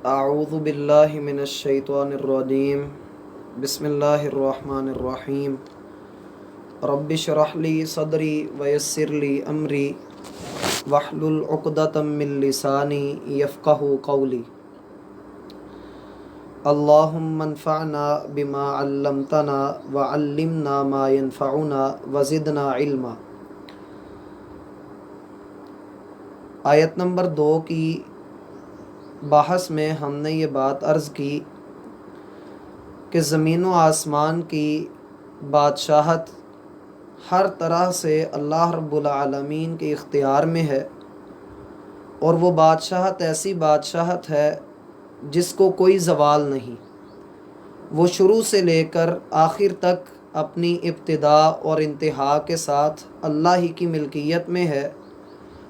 اعوذ باللہ من الشیطان الرجیم بسم اللہ الرحمن الرحیم رب اشرح لی صدری ویسر لی امری واحلل عقدۃ من لسانی یفقہوا قولی اللہم انفعنا بما علمتنا وعلمنا ما ينفعنا وزدنا علما۔ آیت نمبر 2 کی بحث میں ہم نے یہ بات عرض کی کہ زمین و آسمان کی بادشاہت ہر طرح سے اللہ رب العالمین کے اختیار میں ہے، اور وہ بادشاہت ایسی بادشاہت ہے جس کو کوئی زوال نہیں۔ وہ شروع سے لے کر آخر تک اپنی ابتدا اور انتہا کے ساتھ اللہ ہی کی ملکیت میں ہے،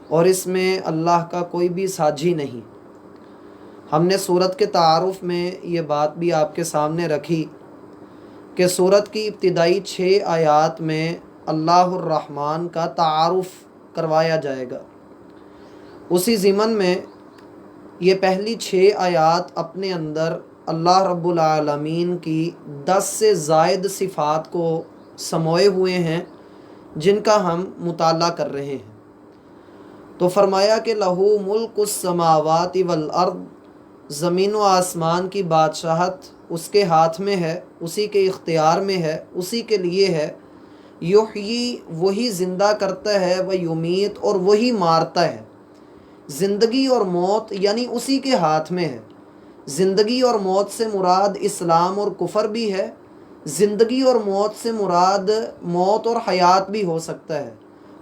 اور اس میں اللہ کا کوئی بھی ساجی نہیں۔ ہم نے سورت کے تعارف میں یہ بات بھی آپ کے سامنے رکھی کہ سورت کی ابتدائی 6 آیات میں اللہ الرحمن کا تعارف کروایا جائے گا۔ اسی ضمن میں یہ پہلی 6 آیات اپنے اندر اللہ رب العالمین کی 10 سے زائد صفات کو سموئے ہوئے ہیں، جن کا ہم مطالعہ کر رہے ہیں۔ تو فرمایا کہ لہو ملک السماوات والارض، زمین و آسمان کی بادشاہت اس کے ہاتھ میں ہے، اسی کے اختیار میں ہے، اسی کے لیے ہے۔ یحیی، وہی زندہ کرتا ہے، و یمیت، اور وہی مارتا ہے۔ زندگی اور موت یعنی اسی کے ہاتھ میں ہے۔ زندگی اور موت سے مراد اسلام اور کفر بھی ہے، زندگی اور موت سے مراد موت اور حیات بھی ہو سکتا ہے،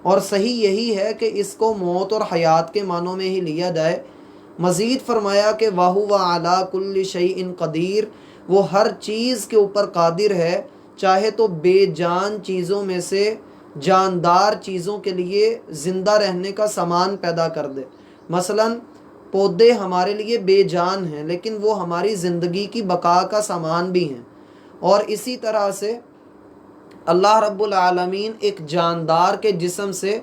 اور صحیح یہی ہے کہ اس کو موت اور حیات کے معنوں میں ہی لیا جائے۔ مزید فرمایا کہ وَهُوَ عَلَى كُلِّ شَيْءٍ قدیر، وہ ہر چیز کے اوپر قادر ہے، چاہے تو بے جان چیزوں میں سے جاندار چیزوں کے لیے زندہ رہنے کا سامان پیدا کر دے۔ مثلا پودے ہمارے لیے بے جان ہیں، لیکن وہ ہماری زندگی کی بقا کا سامان بھی ہیں۔ اور اسی طرح سے اللہ رب العالمین ایک جاندار کے جسم سے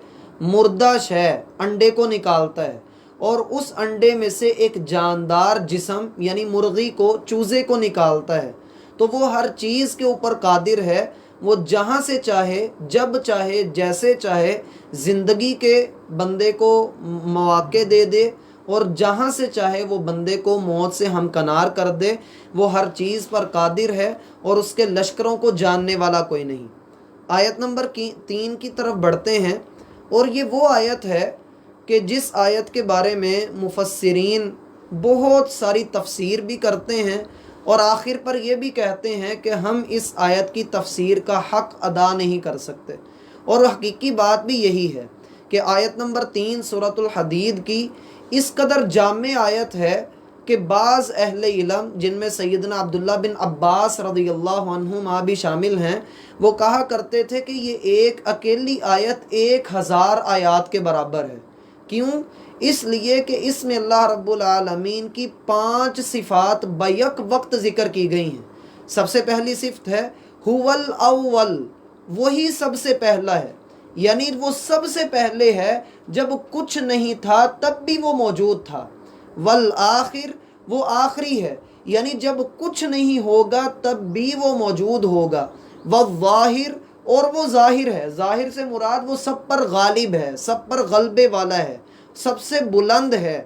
مردہ شے انڈے کو نکالتا ہے، اور اس انڈے میں سے ایک جاندار جسم یعنی مرغی کو، چوزے کو نکالتا ہے۔ تو وہ ہر چیز کے اوپر قادر ہے، وہ جہاں سے چاہے، جب چاہے، جیسے چاہے زندگی کے بندے کو مواقع دے دے، اور جہاں سے چاہے وہ بندے کو موت سے ہمکنار کر دے۔ وہ ہر چیز پر قادر ہے، اور اس کے لشکروں کو جاننے والا کوئی نہیں۔ آیت نمبر 3 کی طرف بڑھتے ہیں، اور یہ وہ آیت ہے کہ جس آیت کے بارے میں مفسرین بہت ساری تفسیر بھی کرتے ہیں، اور آخر پر یہ بھی کہتے ہیں کہ ہم اس آیت کی تفسیر کا حق ادا نہیں کر سکتے۔ اور حقیقی بات بھی یہی ہے کہ آیت نمبر 3 سورۃ الحدید کی اس قدر جامع آیت ہے کہ بعض اہل علم، جن میں سیدنا عبداللہ بن عباس رضی اللہ عنہما بھی شامل ہیں، وہ کہا کرتے تھے کہ یہ ایک اکیلی آیت 1000 آیات کے برابر ہے۔ کیوں؟ اس لیے کہ اس میں اللہ رب العالمین کی 5 صفات بیک وقت ذکر کی گئی ہیں۔ سب سے پہلی صفت ہے هو الاول، وہی سب سے پہلا ہے، یعنی وہ سب سے پہلے ہے، جب کچھ نہیں تھا تب بھی وہ موجود تھا۔ والآخر، وہ آخری ہے، یعنی جب کچھ نہیں ہوگا تب بھی وہ موجود ہوگا۔ والظاہر، اور وہ ظاہر ہے، ظاہر سے مراد وہ سب پر غالب ہے، سب پر غلبے والا ہے، سب سے بلند ہے۔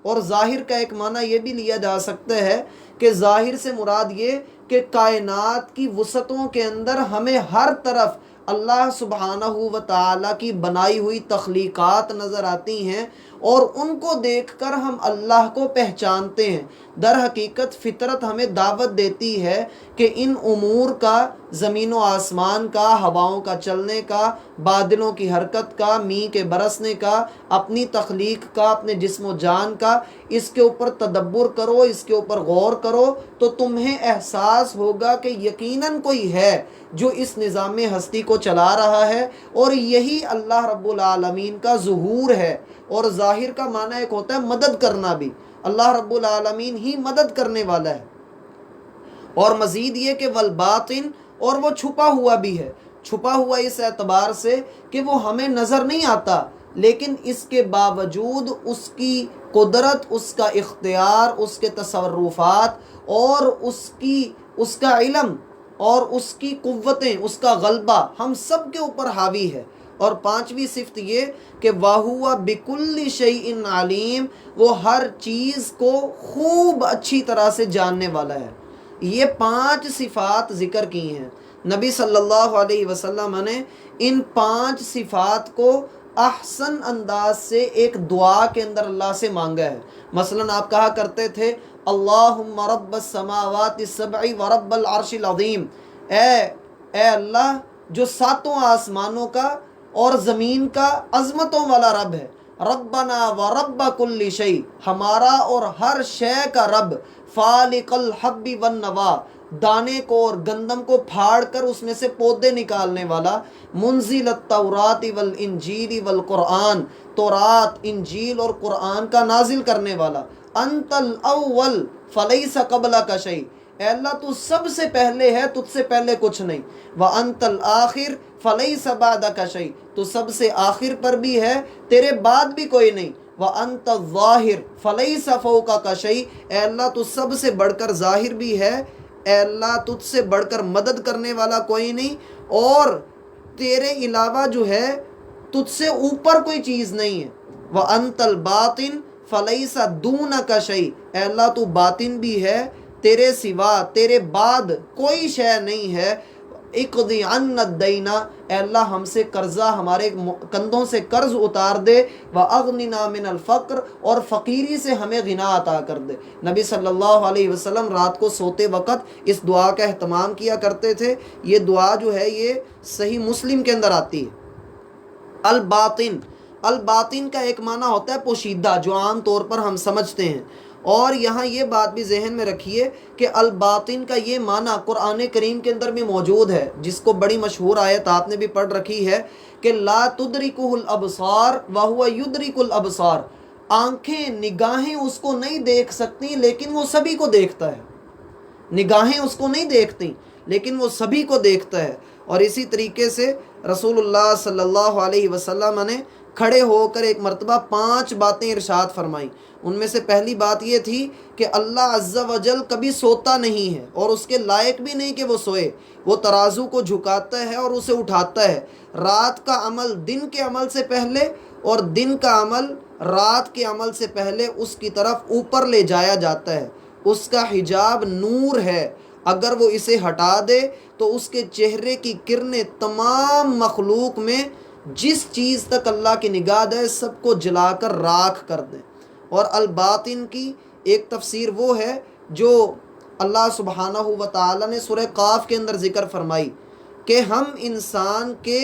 اور ظاہر کا ایک معنی یہ بھی لیا جا سکتا ہے کہ ظاہر سے مراد یہ کہ کائنات کی وسعتوں کے اندر ہمیں ہر طرف اللہ سبحانہ و تعالیٰ کی بنائی ہوئی تخلیقات نظر آتی ہیں، اور ان کو دیکھ کر ہم اللہ کو پہچانتے ہیں۔ در حقیقت فطرت ہمیں دعوت دیتی ہے کہ ان امور کا، زمین و آسمان کا، ہواؤں کا چلنے کا، بادلوں کی حرکت کا، مینہ کے برسنے کا، اپنی تخلیق کا، اپنے جسم و جان کا، اس کے اوپر تدبر کرو، اس کے اوپر غور کرو، تو تمہیں احساس ہوگا کہ یقیناً کوئی ہے جو اس نظام ہستی کو چلا رہا ہے، اور یہی اللہ رب العالمین کا ظہور ہے۔ اور ظاہر کا معنی ایک ہوتا ہے مدد کرنا بھی، اللہ رب العالمین ہی مدد کرنے والا ہے۔ اور مزید یہ کہ والباطن، اور وہ چھپا ہوا بھی ہے۔ چھپا ہوا اس اعتبار سے کہ وہ ہمیں نظر نہیں آتا، لیکن اس کے باوجود اس کی قدرت، اس کا اختیار، اس کے تصرفات اور اس کا علم اور اس کی قوتیں، اس کا غلبہ ہم سب کے اوپر حاوی ہے۔ اور پانچویں صفت یہ کہ وَهُوَ بِكُلِّ شَيْءٍ عَلِيمٌ، وہ ہر چیز کو خوب اچھی طرح سے جاننے والا ہے۔ یہ 5 صفات ذکر کی ہیں۔ نبی صلی اللہ علیہ وسلم نے ان 5 صفات کو احسن انداز سے ایک دعا کے اندر اللہ سے مانگا ہے۔ مثلا آپ کہا کرتے تھے اللہم رب السماوات السبع ورب العرش العظیم، اے اللہ جو 7 آسمانوں کا اور زمین کا عظمتوں والا رب ہے، ربنا ورب کل شیء، ہمارا اور ہر شے کا رب، فالق الحب والنوا، دانے کو اور گندم کو پھاڑ کر اس میں سے پودے نکالنے والا، منزل التورات والانجیل والقرآن، تورات، انجیل اور قرآن کا نازل کرنے والا، انت الاول فلیس قبلک شیء، اے اللہ تو سب سے پہلے ہے، تجھ سے پہلے کچھ نہیں، وانت الآخر فلیس بعدک شیء، تو سب سے آخر پر بھی ہے، تیرے بعد بھی کوئی نہیں، وانت الظاہر فلیس فوقک شیء، اے اللہ تو سب سے بڑھ کر ظاہر بھی ہے، اے اللہ تجھ سے بڑھ کر مدد کرنے والا کوئی نہیں، اور تیرے علاوہ جو ہے تجھ سے اوپر کوئی چیز نہیں ہے، وانت الباطن فلیس دونک شیء، اے اللہ تو باطن بھی ہے، تیرے سوا، تیرے بعد کوئی شے نہیں ہے، اقضی عنا الدین، اے اللہ ہم سے قرضہ، ہمارے کندھوں سے قرض اتار دے، واغننا من الفقر، اور فقیری سے ہمیں غنا عطا کر دے۔ نبی صلی اللہ علیہ وسلم رات کو سوتے وقت اس دعا کا اہتمام کیا کرتے تھے۔ یہ دعا جو ہے یہ صحیح مسلم کے اندر آتی ہے۔ الباطن، الباطن کا ایک معنی ہوتا ہے پوشیدہ، جو عام طور پر ہم سمجھتے ہیں، اور یہاں یہ بات بھی ذہن میں رکھیے کہ الباطن کا یہ معنی قرآن کریم کے اندر بھی موجود ہے، جس کو بڑی مشہور آیت آپ نے بھی پڑھ رکھی ہے کہ لا تدرکہ الابصار وہو یدرک الابصار، آنکھیں، نگاہیں اس کو نہیں دیکھ سکتی لیکن وہ سبھی کو دیکھتا ہے، نگاہیں اس کو نہیں دیکھتی لیکن وہ سبھی کو دیکھتا ہے۔ اور اسی طریقے سے رسول اللہ صلی اللہ علیہ وسلم نے کھڑے ہو کر ایک مرتبہ 5 باتیں ارشاد فرمائیں۔ ان میں سے پہلی بات یہ تھی کہ اللہ عز و جل کبھی سوتا نہیں ہے اور اس کے لائق بھی نہیں کہ وہ سوئے، وہ ترازو کو جھکاتا ہے اور اسے اٹھاتا ہے، رات کا عمل دن کے عمل سے پہلے اور دن کا عمل رات کے عمل سے پہلے اس کی طرف اوپر لے جایا جاتا ہے، اس کا حجاب نور ہے، اگر وہ اسے ہٹا دے تو اس کے چہرے کی کرنیں تمام مخلوق میں جس چیز تک اللہ کی نگاہ دے سب کو جلا کر راکھ کر دیں۔ اور الباطن کی ایک تفسیر وہ ہے جو اللہ سبحانہ و تعالی نے سورہ قاف کے اندر ذکر فرمائی کہ ہم انسان کے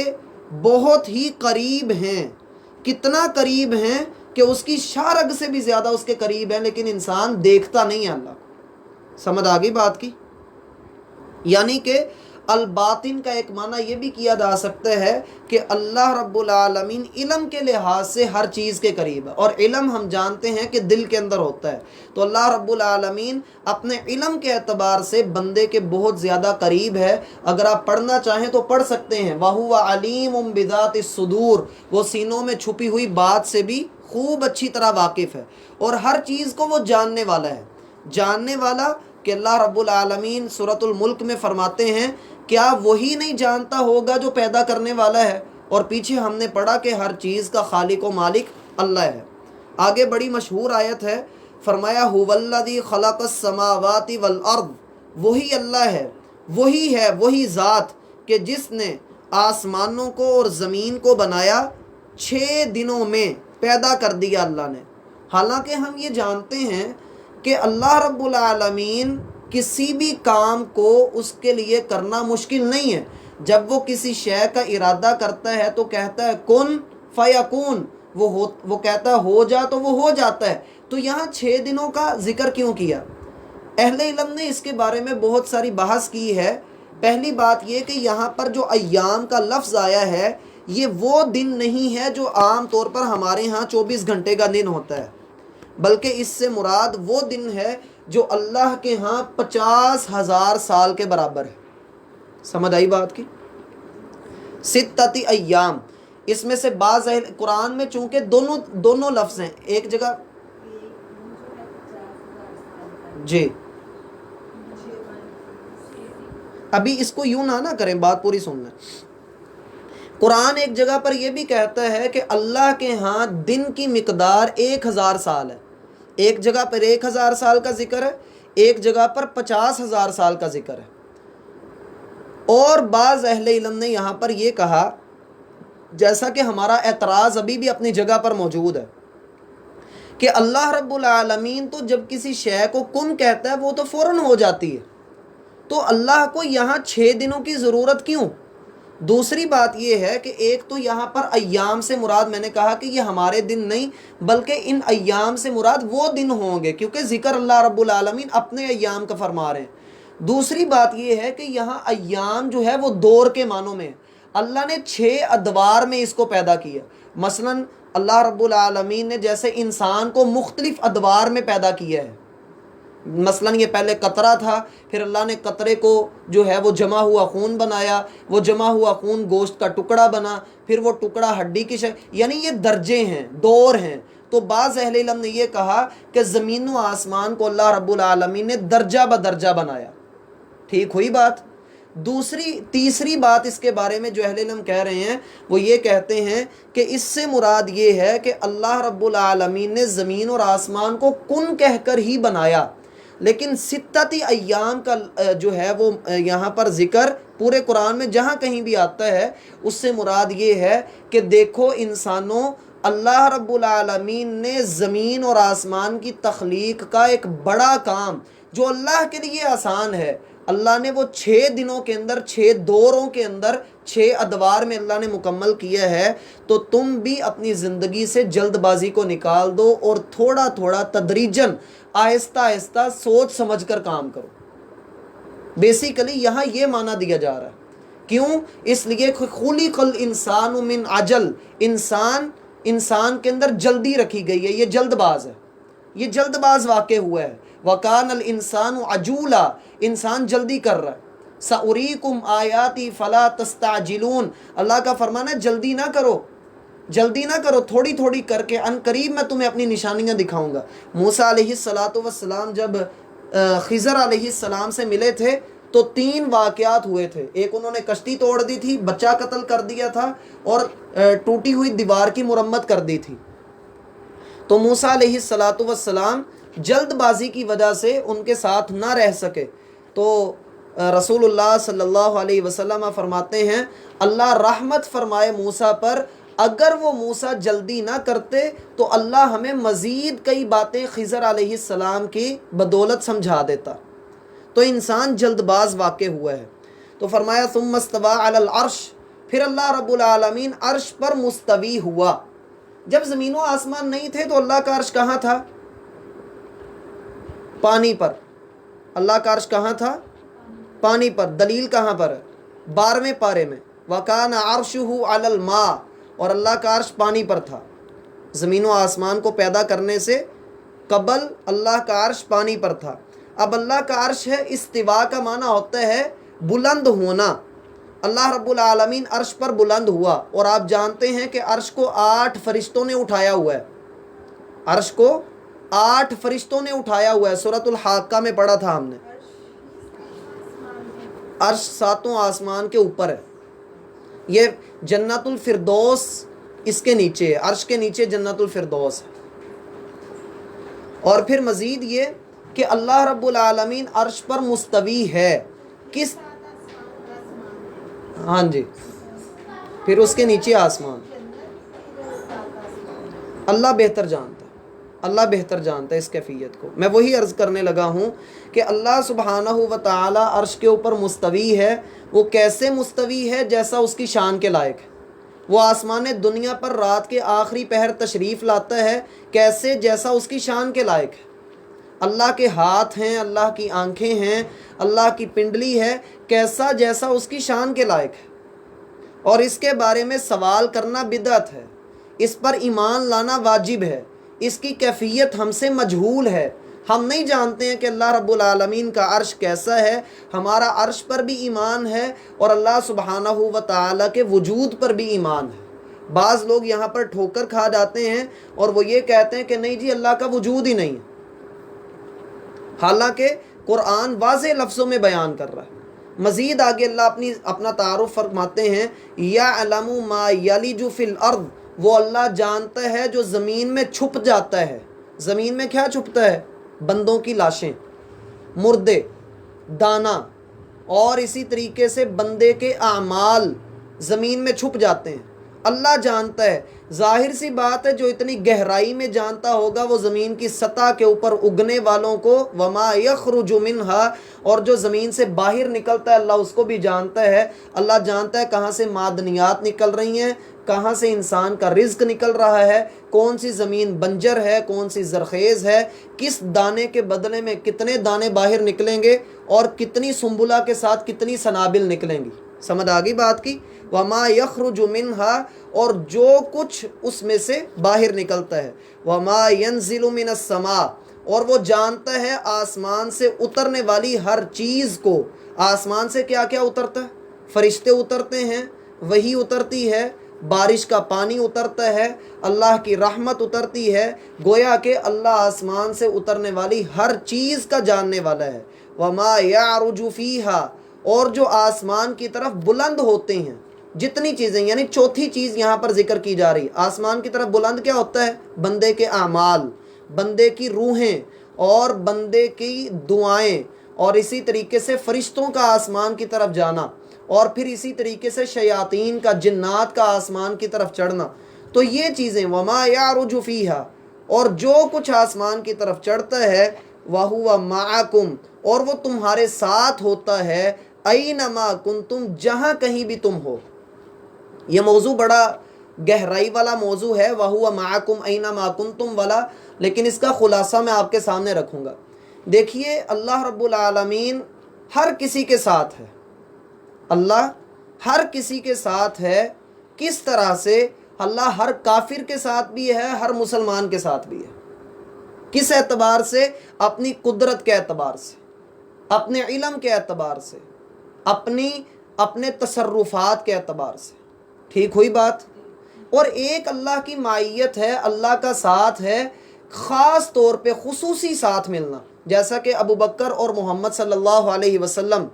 بہت ہی قریب ہیں، کتنا قریب ہیں کہ اس کی شارگ سے بھی زیادہ اس کے قریب ہیں، لیکن انسان دیکھتا نہیں ہے اللہ کو۔ سمجھ آ گئی بات کی؟ یعنی کہ الباطن کا ایک معنی یہ بھی کیا جا سکتا ہے کہ اللہ رب العالمین علم کے لحاظ سے ہر چیز کے قریب ہے، اور علم ہم جانتے ہیں کہ دل کے اندر ہوتا ہے، تو اللہ رب العالمین اپنے علم کے اعتبار سے بندے کے بہت زیادہ قریب ہے۔ اگر آپ پڑھنا چاہیں تو پڑھ سکتے ہیں وَهُوَ عَلِيمٌ بِذَاتِ الصُّدُورِ، وہ سینوں میں چھپی ہوئی بات سے بھی خوب اچھی طرح واقف ہے، اور ہر چیز کو وہ جاننے والا ہے، جاننے والا کہ اللہ رب العالمین سورۃ الملک میں فرماتے ہیں کیا وہی نہیں جانتا ہوگا جو پیدا کرنے والا ہے؟ اور پیچھے ہم نے پڑھا کہ ہر چیز کا خالق و مالک اللہ ہے۔ آگے بڑی مشہور آیت ہے، فرمایا هُوَ الَّذِي خَلَقَ السَّمَاوَاتِ وَالْأَرْضِ، وہی اللہ ہے، وہی ذات کہ جس نے آسمانوں کو اور زمین کو بنایا 6 دنوں میں پیدا کر دیا اللہ نے۔ حالانکہ ہم یہ جانتے ہیں کہ اللہ رب العالمین کسی بھی کام کو اس کے لیے کرنا مشکل نہیں ہے، جب وہ کسی شے کا ارادہ کرتا ہے تو کہتا ہے کن فیکون، وہ کہتا ہے ہو جا تو وہ ہو جاتا ہے، تو یہاں 6 دنوں کا ذکر کیوں کیا؟ اہل علم نے اس کے بارے میں بہت ساری بحث کی ہے۔ پہلی بات یہ کہ یہاں پر جو ایام کا لفظ آیا ہے یہ وہ دن نہیں ہے جو عام طور پر ہمارے ہاں 24 گھنٹے کا دن ہوتا ہے، بلکہ اس سے مراد وہ دن ہے جو اللہ کے ہاں 50,000 سال کے برابر ہے۔ سمجھ آئی بات کی؟ 6 ایام، اس میں سے بعض قرآن میں چونکہ دونوں لفظ ہیں، ایک جگہ جی ابھی اس کو یوں نہ کریں، بات پوری سن لیں۔ قرآن ایک جگہ پر یہ بھی کہتا ہے کہ اللہ کے ہاں دن کی مقدار 1000 سال ہے، ایک جگہ پر 1000 سال کا ذکر ہے، ایک جگہ پر 50,000 سال کا ذکر ہے۔ اور بعض اہل علم نے یہاں پر یہ کہا، جیسا کہ ہمارا اعتراض ابھی بھی اپنی جگہ پر موجود ہے، کہ اللہ رب العالمین تو جب کسی شے کو کن کہتا ہے وہ تو فوراً ہو جاتی ہے، تو اللہ کو یہاں 6 دنوں کی ضرورت کیوں؟ دوسری بات یہ ہے کہ ایک تو یہاں پر ایام سے مراد، میں نے کہا کہ یہ ہمارے دن نہیں بلکہ ان ایام سے مراد وہ دن ہوں گے، کیونکہ ذکر اللہ رب العالمین اپنے ایام کا فرما رہے ہیں۔ دوسری بات یہ ہے کہ یہاں ایام جو ہے وہ دور کے معنوں میں ہے، اللہ نے 6 ادوار میں اس کو پیدا کیا۔ مثلا اللہ رب العالمین نے جیسے انسان کو مختلف ادوار میں پیدا کیا ہے، مثلا یہ پہلے قطرہ تھا، پھر اللہ نے قطرے کو جو ہے وہ جمع ہوا خون بنایا، وہ جمع ہوا خون گوشت کا ٹکڑا بنا، پھر وہ ٹکڑا ہڈی کی شکل، یعنی یہ درجے ہیں، دور ہیں۔ تو بعض اہل علم نے یہ کہا کہ زمین و آسمان کو اللہ رب العالمین نے درجہ بدرجہ بنایا۔ ٹھیک ہوئی بات؟ تیسری بات اس کے بارے میں جو اہل علم کہہ رہے ہیں وہ یہ کہتے ہیں کہ اس سے مراد یہ ہے کہ اللہ رب العالمین نے زمین اور آسمان کو کن کہہ کر ہی بنایا، لیکن 6 ایام کا جو ہے وہ یہاں پر ذکر پورے قرآن میں جہاں کہیں بھی آتا ہے اس سے مراد یہ ہے کہ دیکھو انسانوں، اللہ رب العالمین نے زمین اور آسمان کی تخلیق کا ایک بڑا کام جو اللہ کے لیے آسان ہے، اللہ نے وہ 6 دنوں کے اندر، 6 دوروں کے اندر، 6 ادوار میں اللہ نے مکمل کیا ہے۔ تو تم بھی اپنی زندگی سے جلد بازی کو نکال دو اور تھوڑا تھوڑا تدریجاً، آہستہ آہستہ سوچ سمجھ کر کام کرو۔ بیسیکلی یہاں یہ معنی دیا جا رہا ہے، کیوں؟ اس لیے خلق الانسان من عجل، انسان کے اندر جلدی رکھی گئی ہے، یہ جلد باز ہے، یہ جلد باز واقع ہوا ہے۔ وَكَانَ الْإِنسَانُ عَجُولًا، انسان جلدی کر رہا ہے۔ سَأُرِيكُمْ آيَاتِي فَلَا تَسْتَعْجِلُونَ، اللہ کا فرمانا ہے جلدی نہ کرو، جلدی نہ کرو، تھوڑی تھوڑی کر کے ان قریب میں تمہیں اپنی نشانیاں دکھاؤں گا۔ موسیٰ علیہ السلام جب خضر علیہ السلام سے ملے تھے تو 3 واقعات ہوئے تھے، ایک انہوں نے کشتی توڑ دی تھی، بچہ قتل کر دیا تھا، اور ٹوٹی ہوئی دیوار کی مرمت کر دی تھی۔ تو موسیٰ علیہ السلام جلد بازی کی وجہ سے ان کے ساتھ نہ رہ سکے، تو رسول اللہ صلی اللہ علیہ وسلم فرماتے ہیں اللہ رحمت فرمائے موسیٰ پر، اگر وہ موسیٰ جلدی نہ کرتے تو اللہ ہمیں مزید کئی باتیں خضر علیہ السلام کی بدولت سمجھا دیتا۔ تو انسان جلد باز واقع ہوا ہے۔ تو فرمایا ثم استوى علی العرش، پھر اللہ رب العالمین عرش پر مستوی ہوا۔ جب زمین و آسمان نہیں تھے تو اللہ کا عرش کہاں تھا؟ پانی پر۔ اللہ کا عرش کہاں تھا؟ پانی پر۔ دلیل کہاں پر ہے؟ 12ویں پارے میں، وَكَانَ عَرْشُهُ عَلَى الْمَاءِ، اور اللہ کا عرش پانی پر تھا۔ زمین و آسمان کو پیدا کرنے سے قبل اللہ کا عرش پانی پر تھا۔ اب اللہ کا عرش ہے، استوا کا معنی ہوتا ہے بلند ہونا۔ اللہ رب العالمین عرش پر بلند ہوا، اور آپ جانتے ہیں کہ عرش کو 8 فرشتوں نے اٹھایا ہوا ہے، عرش کو 8 فرشتوں نے اٹھایا ہوا ہے۔ سورۃ الحاقہ میں پڑھا تھا ہم نے، عرش 7 آسمان کے اوپر ہے۔ یہ جنت الفردوس اس کے نیچے ہے، عرش کے نیچے جنت الفردوس ہے۔ اور پھر مزید یہ کہ اللہ رب العالمین عرش پر مستوی ہے، کس؟ ہاں جی، پھر اس کے نیچے آسمان۔ اللہ بہتر جانتا ہے، اللہ بہتر جانتا ہے اس کیفیت کو۔ میں وہی عرض کرنے لگا ہوں کہ اللہ سبحانہ و تعالی عرش کے اوپر مستوی ہے۔ وہ کیسے مستوی ہے؟ جیسا اس کی شان کے لائق ہے۔ وہ آسمان دنیا پر رات کے آخری پہر تشریف لاتا ہے، کیسے؟ جیسا اس کی شان کے لائق ہے۔ اللہ کے ہاتھ ہیں، اللہ کی آنکھیں ہیں، اللہ کی پنڈلی ہے، کیسا؟ جیسا اس کی شان کے لائق ہے۔ اور اس کے بارے میں سوال کرنا بدعت ہے، اس پر ایمان لانا واجب ہے۔ اس کی کیفیت ہم سے مجہول ہے، ہم نہیں جانتے ہیں کہ اللہ رب العالمین کا عرش کیسا ہے۔ ہمارا عرش پر بھی ایمان ہے اور اللہ سبحانہ و تعالیٰ کے وجود پر بھی ایمان ہے۔ بعض لوگ یہاں پر ٹھوکر کھا جاتے ہیں اور وہ یہ کہتے ہیں کہ نہیں جی اللہ کا وجود ہی نہیں ہے۔ حالانکہ قرآن واضح لفظوں میں بیان کر رہا ہے۔ مزید آگے اللہ اپنا تعارف فرماتے ہیں، یعلم ما یلج فی الارض، وہ اللہ جانتا ہے جو زمین میں چھپ جاتا ہے۔ زمین میں کیا چھپتا ہے؟ بندوں کی لاشیں، مردے، دانا، اور اسی طریقے سے بندے کے اعمال زمین میں چھپ جاتے ہیں۔ اللہ جانتا ہے۔ ظاہر سی بات ہے جو اتنی گہرائی میں جانتا ہوگا وہ زمین کی سطح کے اوپر اگنے والوں کو، وما یخرج منہا، اور جو زمین سے باہر نکلتا ہے اللہ اس کو بھی جانتا ہے۔ اللہ جانتا ہے کہاں سے معدنیات نکل رہی ہیں، کہاں سے انسان کا رزق نکل رہا ہے، کون سی زمین بنجر ہے، کون سی زرخیز ہے، کس دانے کے بدلے میں کتنے دانے باہر نکلیں گے، اور کتنی سنبلہ کے ساتھ کتنی سنابل نکلیں گی۔ سمجھ آگئی بات کی؟ وما یخرج منہا، اور جو کچھ اس میں سے باہر نکلتا ہے، وما ینزل من السماء، اور وہ جانتا ہے آسمان سے اترنے والی ہر چیز کو۔ آسمان سے کیا کیا اترتا ہے؟ فرشتے اترتے ہیں، وحی اترتی ہے، بارش کا پانی اترتا ہے، اللہ کی رحمت اترتی ہے۔ گویا کہ اللہ آسمان سے اترنے والی ہر چیز کا جاننے والا ہے۔ وما یعرج فیہا، اور جو آسمان کی طرف بلند ہوتے ہیں جتنی چیزیں، یعنی چوتھی چیز یہاں پر ذکر کی جا رہی، آسمان کی طرف بلند کیا ہوتا ہے؟ بندے کے اعمال، بندے کی روحیں، اور بندے کی دعائیں، اور اسی طریقے سے فرشتوں کا آسمان کی طرف جانا، اور پھر اسی طریقے سے شیاطین کا، جنات کا آسمان کی طرف چڑھنا۔ تو یہ چیزیں وما یعرج فیہا، اور جو کچھ آسمان کی طرف چڑھتا ہے، وَهُوَ مَعَكُمْ، اور وہ تمہارے ساتھ ہوتا ہے، اینما کنتم، جہاں کہیں بھی تم ہو۔ یہ موضوع بڑا گہرائی والا موضوع ہے، وَهُوَ مَعَكُمْ اینما کنتم والا، لیکن اس کا خلاصہ میں آپ کے سامنے رکھوں گا۔ دیکھیے اللہ رب العالمین ہر کسی کے ساتھ ہے، اللہ ہر کسی کے ساتھ ہے۔ کس طرح سے؟ اللہ ہر کافر کے ساتھ بھی ہے، ہر مسلمان کے ساتھ بھی ہے۔ کس اعتبار سے؟ اپنی قدرت کے اعتبار سے، اپنے علم کے اعتبار سے، اپنے تصرفات کے اعتبار سے۔ ٹھیک ہوئی بات؟ اور ایک اللہ کی معیت ہے، اللہ کا ساتھ ہے، خاص طور پہ خصوصی ساتھ ملنا۔ جیسا کہ ابو بکر اور محمد صلی اللہ علیہ وسلم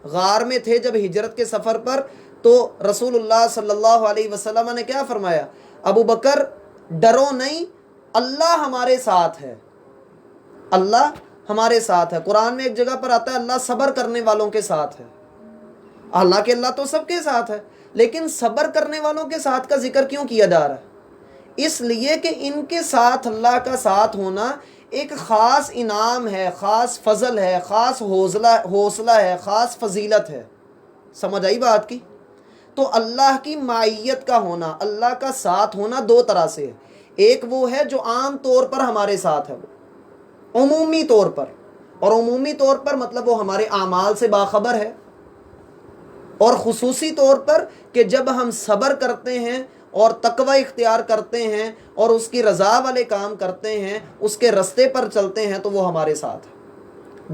غار میں تھے جب ہجرت کے سفر پر، تو رسول اللہ صلی اللہ علیہ وسلم نے کیا فرمایا؟ ابو بکر ڈرو نہیں، اللہ ہمارے ساتھ ہے، اللہ ہمارے ساتھ ہے۔ قرآن میں ایک جگہ پر آتا ہے اللہ صبر کرنے والوں کے ساتھ ہے۔ حالانکہ اللہ تو سب کے ساتھ ہے، لیکن صبر کرنے والوں کے ساتھ کا ذکر کیوں کیا جا رہا ہے؟ اس لیے کہ ان کے ساتھ اللہ کا ساتھ ہونا ایک خاص انعام ہے، خاص فضل ہے، خاص حوصلہ ہے، خاص فضیلت ہے۔ سمجھ آئی بات کی؟ تو اللہ کی معیت کا ہونا، اللہ کا ساتھ ہونا دو طرح سے ہے۔ ایک وہ ہے جو عام طور پر ہمارے ساتھ ہے، وہ عمومی طور پر، اور عمومی طور پر مطلب وہ ہمارے اعمال سے باخبر ہے، اور خصوصی طور پر کہ جب ہم صبر کرتے ہیں اور تقوی اختیار کرتے ہیں اور اس کی رضا والے کام کرتے ہیں، اس کے رستے پر چلتے ہیں، تو وہ ہمارے ساتھ ہے۔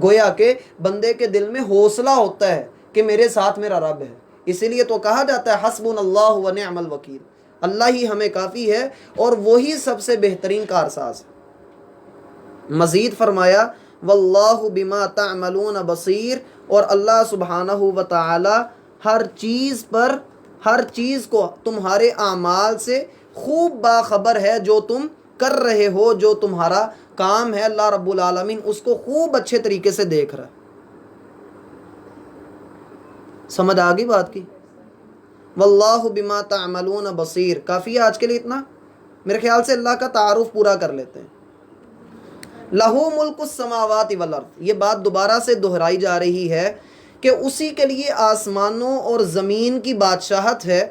گویا کہ بندے کے دل میں حوصلہ ہوتا ہے کہ میرے ساتھ میرا رب ہے۔ اسی لیے تو کہا جاتا ہے حسبنا اللہ ونعم الوکیل، اللہ ہی ہمیں کافی ہے اور وہی سب سے بہترین کارساز ہے۔ مزید فرمایا واللہ بما تعملون بصیر، اور اللہ سبحانہ و تعالی ہر چیز کو تمہارے اعمال سے خوب باخبر ہے، جو تم کر رہے ہو، جو تمہارا کام ہے، اللہ رب العالمین اس کو خوب اچھے طریقے سے دیکھ رہا ہے۔ سمجھ آگئی بات کی؟ واللہ بما تعملون بصیر۔ کافی ہے آج کے لیے اتنا؟ میرے خیال سے اللہ کا تعارف پورا کر لیتے ہیں۔ لہو ملک السماوات والارض، یہ بات دوبارہ سے دہرائی جا رہی ہے کہ اسی کے لیے آسمانوں اور زمین کی بادشاہت ہے۔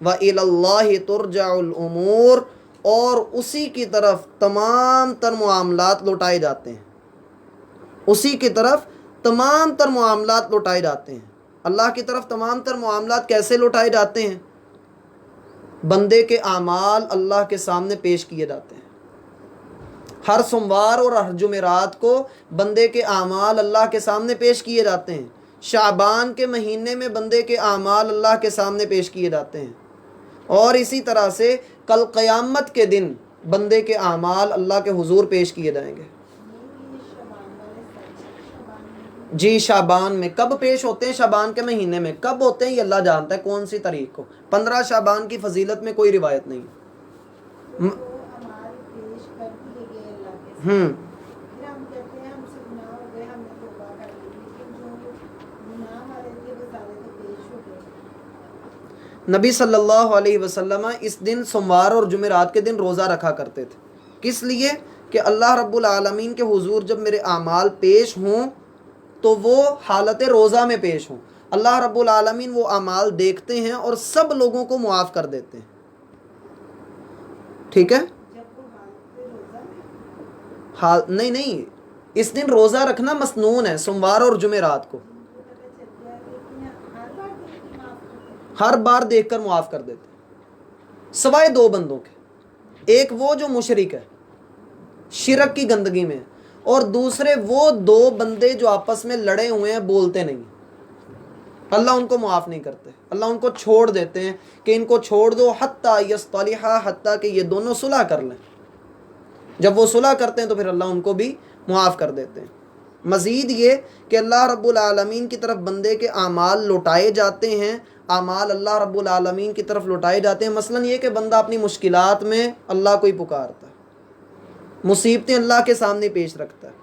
وَإِلَى اللَّهِ تُرْجَعُ الْأُمُورِ، اور اسی کی طرف تمام تر معاملات لوٹائے جاتے ہیں، اسی کی طرف تمام تر معاملات لوٹائے جاتے ہیں۔ اللہ کی طرف تمام تر معاملات کیسے لوٹائے جاتے ہیں؟ بندے کے اعمال اللہ کے سامنے پیش کیے جاتے ہیں۔ ہر سوموار اور ہر جمعرات کو بندے کے اعمال اللہ کے سامنے پیش کیے جاتے ہیں۔ شعبان کے مہینے میں بندے کے اعمال اللہ کے سامنے پیش کیے جاتے ہیں، اور اسی طرح سے کل قیامت کے دن بندے کے اعمال اللہ کے حضور پیش کیے جائیں گے۔ جی شعبان میں کب پیش ہوتے ہیں؟ شعبان کے مہینے میں کب ہوتے ہیں یہ اللہ جانتا ہے کون سی تاریخ کو. 15 شعبان کی فضیلت میں کوئی روایت نہیں. ہوں نبی صلی اللہ علیہ وسلم اس دن سوموار اور جمعرات کے دن روزہ رکھا کرتے تھے. کس لیے؟ کہ اللہ رب العالمین کے حضور جب میرے اعمال پیش ہوں تو وہ حالت روزہ میں پیش ہوں. اللہ رب العالمین وہ اعمال دیکھتے ہیں اور سب لوگوں کو معاف کر دیتے ہیں. ٹھیک ہے؟ نہیں اس دن روزہ رکھنا مسنون ہے سوموار اور جمعرات کو. ہر بار دیکھ کر معاف کر دیتے ہیں سوائے دو بندوں کے. ایک وہ جو مشرک ہے شرک کی گندگی میں، اور دوسرے وہ دو بندے جو آپس میں لڑے ہوئے ہیں بولتے نہیں. اللہ ان کو معاف نہیں کرتے، اللہ ان کو چھوڑ دیتے ہیں کہ ان کو چھوڑ دو حتیٰ یصطلحا، حتیٰ کہ یہ دونوں صلح کر لیں. جب وہ صلح کرتے ہیں تو پھر اللہ ان کو بھی معاف کر دیتے ہیں. مزید یہ کہ اللہ رب العالمین کی طرف بندے کے اعمال لوٹائے جاتے ہیں، اعمال اللہ رب العالمین کی طرف لوٹائے جاتے ہیں. مثلا یہ کہ بندہ اپنی مشکلات میں اللہ کو ہی پکارتا ہے، مصیبتیں اللہ کے سامنے پیش رکھتا ہے.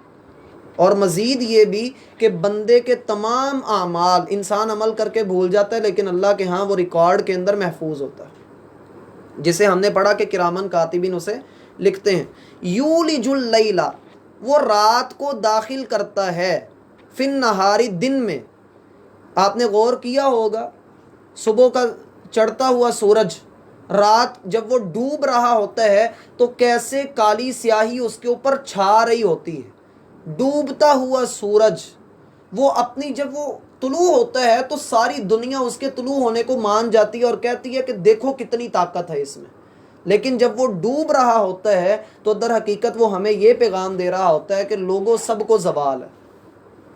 اور مزید یہ بھی کہ بندے کے تمام اعمال انسان عمل کر کے بھول جاتا ہے لیکن اللہ کے ہاں وہ ریکارڈ کے اندر محفوظ ہوتا ہے، جسے ہم نے پڑھا کہ کرامن کاتبین اسے لکھتے ہیں. یولج اللیل، وہ رات کو داخل کرتا ہے، فی النہاری، دن میں. آپ نے غور کیا ہوگا صبح کا چڑھتا ہوا سورج رات جب وہ ڈوب رہا ہوتا ہے تو کیسے کالی سیاہی اس کے اوپر چھا رہی ہوتی ہے. ڈوبتا ہوا سورج وہ اپنی جب وہ طلوع ہوتا ہے تو ساری دنیا اس کے طلوع ہونے کو مان جاتی ہے اور کہتی ہے کہ دیکھو کتنی طاقت ہے اس میں. لیکن جب وہ ڈوب رہا ہوتا ہے تو در حقیقت وہ ہمیں یہ پیغام دے رہا ہوتا ہے کہ لوگوں سب کو زوال ہے.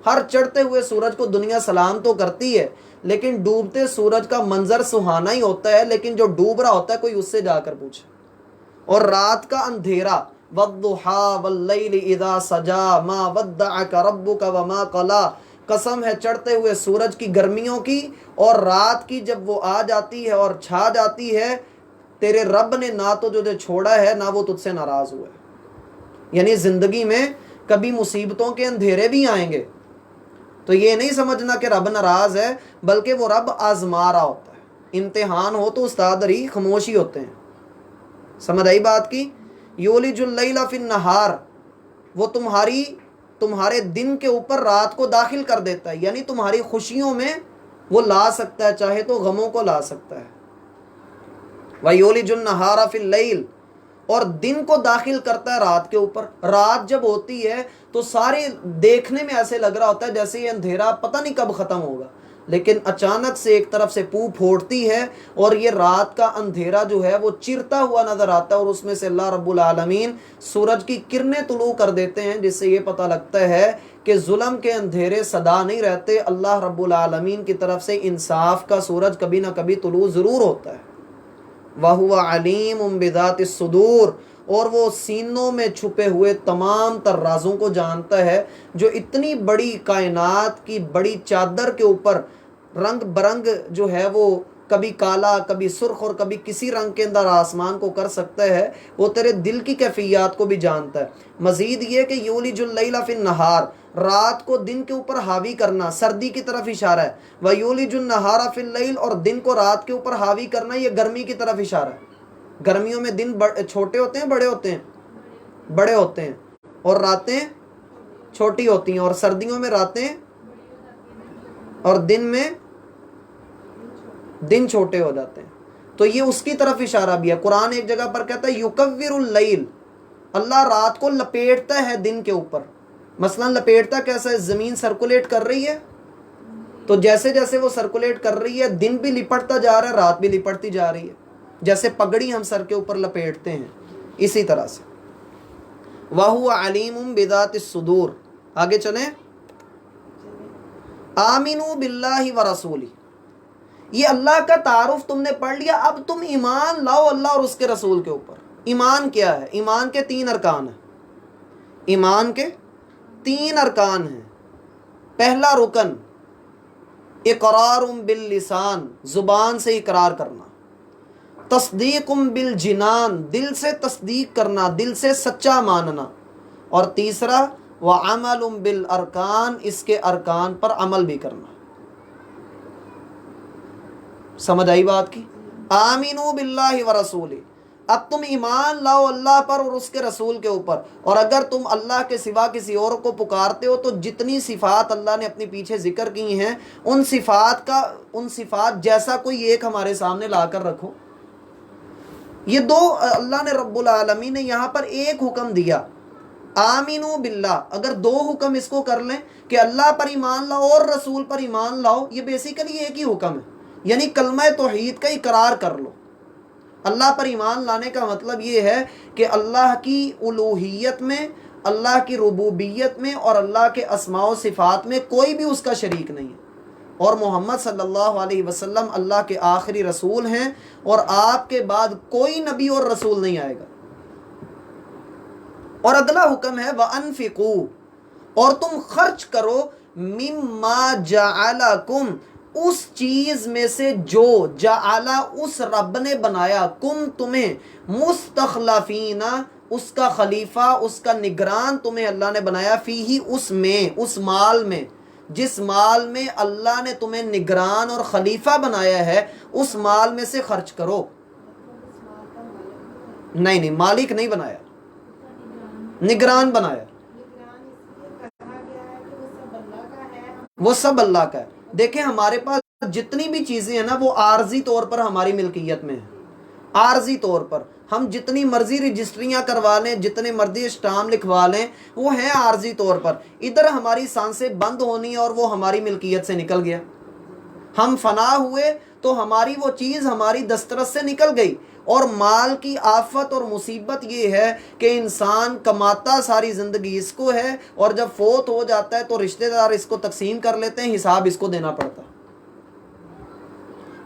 ہر چڑھتے ہوئے سورج کو دنیا سلام تو کرتی ہے لیکن ڈوبتے سورج کا منظر سہانا ہی ہوتا ہے، لیکن جو ڈوب رہا ہوتا ہے کوئی اس سے جا کر پوچھے. اور رات کا اندھیرا، والضحیٰ واللیل اذا سجا ما ودعک ربک وما قلی، قسم ہے چڑھتے ہوئے سورج کی گرمیوں کی اور رات کی جب وہ آ جاتی ہے اور چھا جاتی ہے، تیرے رب نے نہ تو تجھے چھوڑا ہے نہ وہ تجھ سے ناراض ہوا ہے. یعنی زندگی میں کبھی مصیبتوں کے اندھیرے بھی آئیں گے تو یہ نہیں سمجھنا کہ رب ناراض ہے، بلکہ وہ رب آزما رہا ہوتا ہے. امتحان ہو تو استاد ہی خاموشی ہوتے ہیں. سمجھ آئی بات کی؟ یولج اللیل فی النہار، وہ تمہارے دن کے اوپر رات کو داخل کر دیتا ہے، یعنی تمہاری خوشیوں میں وہ لا سکتا ہے، چاہے تو غموں کو لا سکتا ہے. وَيُولِجُ النَّهَارَ فِي اللَّيْلِ، اور دن کو داخل کرتا ہے رات کے اوپر. رات جب ہوتی ہے تو سارے دیکھنے میں ایسے لگ رہا ہوتا ہے جیسے یہ اندھیرا پتہ نہیں کب ختم ہوگا، لیکن اچانک سے ایک طرف سے پھوٹتی ہے اور یہ رات کا اندھیرا جو ہے وہ چرتا ہوا نظر آتا ہے، اور اس میں سے اللہ رب العالمین سورج کی کرنیں طلوع کر دیتے ہیں، جس سے یہ پتہ لگتا ہے کہ ظلم کے اندھیرے سدا نہیں رہتے. اللہ رب العالمین کی طرف سے انصاف کا سورج کبھی نہ کبھی طلوع ضرور ہوتا ہے. وَهُوَ عَلِيمٌ بِذَاتِ الصُّدُورِ، اور وہ سینوں میں چھپے ہوئے تمام تر رازوں کو جانتا ہے. جو اتنی بڑی کائنات کی بڑی چادر کے اوپر رنگ برنگ جو ہے وہ کبھی کالا کبھی سرخ اور کبھی کسی رنگ کے اندر آسمان کو کر سکتا ہے، وہ تیرے دل کی کیفیات کو بھی جانتا ہے. مزید یہ کہ یولج اللیل فی النہار، رات کو دن کے اوپر حاوی کرنا سردی کی طرف اشارہ ہے. وَيُولِجُ النَّهَارَ فِي اللَّيْلِ، اور دن کو رات کے اوپر حاوی کرنا یہ گرمی کی طرف اشارہ ہے. گرمیوں میں دن چھوٹے ہوتے ہیں بڑے ہوتے ہیں؟ بڑے ہوتے ہیں، اور راتیں چھوٹی ہوتی ہیں. اور سردیوں میں راتیں اور دن چھوٹے ہو جاتے ہیں. تو یہ اس کی طرف اشارہ بھی ہے. قرآن ایک جگہ پر کہتا ہے یکور اللیل، اللہ رات کو لپیٹتا ہے دن کے اوپر. مثلا لپیٹتا کیسا ہے؟ زمین سرکولیٹ کر رہی ہے تو جیسے جیسے وہ سرکولیٹ کر رہی ہے دن بھی لپٹتا جا رہا ہے، رات بھی لپٹتی جا رہی ہے. جیسے پگڑی ہم سر کے اوپر لپیٹتے ہیں اسی طرح سے. وَهُوَ عَلِيمٌ بِذَاتِ الصُّدُورِ. آگے چلیں. آمنوا باللہ ورسولہ، یہ اللہ کا تعارف تم نے پڑھ لیا. اب تم ایمان لاؤ اللہ اور اس کے رسول کے اوپر. ایمان کیا ہے؟ ایمان کے 3 ارکان ہیں. ایمان کے 3 ارکان ہیں. پہلا رکن اقرار باللسان، زبان سے اقرار کرنا، تصدیق بالجنان، دل سے تصدیق کرنا، دل سے سچا ماننا، اور تیسرا وعمل بالارکان، اس کے ارکان پر عمل بھی کرنا۔ سمجھ آئی بات کی؟ آمینو باللہ ورسولہ، اب تم ایمان لاؤ اللہ پر اور اس کے رسول کے اوپر، اور اگر تم اللہ کے سوا کسی اور کو پکارتے ہو تو جتنی صفات اللہ نے اپنے پیچھے ذکر کی ہیں ان صفات جیسا کوئی ایک ہمارے سامنے لا کر رکھو۔ یہ دو اللہ نے رب العالمین نے یہاں پر ایک حکم دیا، آمینو باللہ، اگر دو حکم اس کو کر لیں کہ اللہ پر ایمان لاؤ اور رسول پر ایمان لاؤ، یہ بیسیکلی ایک ہی حکم ہے، یعنی کلمہ توحید کا اقرار کر لو۔ اللہ پر ایمان لانے کا مطلب یہ ہے کہ اللہ کی الوہیت میں، اللہ کی ربوبیت میں اور اللہ کے اسماء و صفات میں کوئی بھی اس کا شریک نہیں ہے، اور محمد صلی اللہ علیہ وسلم اللہ کے آخری رسول ہیں، اور آپ کے بعد کوئی نبی اور رسول نہیں آئے گا۔ اور اگلا حکم ہے وَأَنفِقُوا، اور تم خرچ کرو، مِمَّا جَعَلَكُمْ، اس چیز میں سے جو جعلا اس رب نے بنایا، کم تمہیں، مستخلفین اس کا خلیفہ، اس کا نگران تمہیں اللہ نے بنایا، فیہ اس میں، اس مال میں، جس مال میں اللہ نے تمہیں نگران اور خلیفہ بنایا ہے اس مال میں سے خرچ کرو۔ نہیں، مالک نہیں بنایا، نگران بنایا، وہ سب اللہ کا ہے۔ دیکھیں ہمارے پاس جتنی بھی چیزیں ہیں نا وہ عارضی طور پر ہماری ملکیت میں ہیں، عارضی طور پر ہم جتنی مرضی رجسٹریاں کروا لیں، جتنے مرضی اسٹامپ لکھوا لیں، وہ ہیں عارضی طور پر۔ ادھر ہماری سانسیں بند ہونی اور وہ ہماری ملکیت سے نکل گیا، ہم فنا ہوئے تو ہماری وہ چیز ہماری دسترس سے نکل گئی۔ اور مال کی آفت اور مصیبت یہ ہے کہ انسان کماتا ساری زندگی اس کو ہے، اور جب فوت ہو جاتا ہے تو رشتہ دار اس کو تقسیم کر لیتے ہیں، حساب اس کو دینا پڑتا ہے۔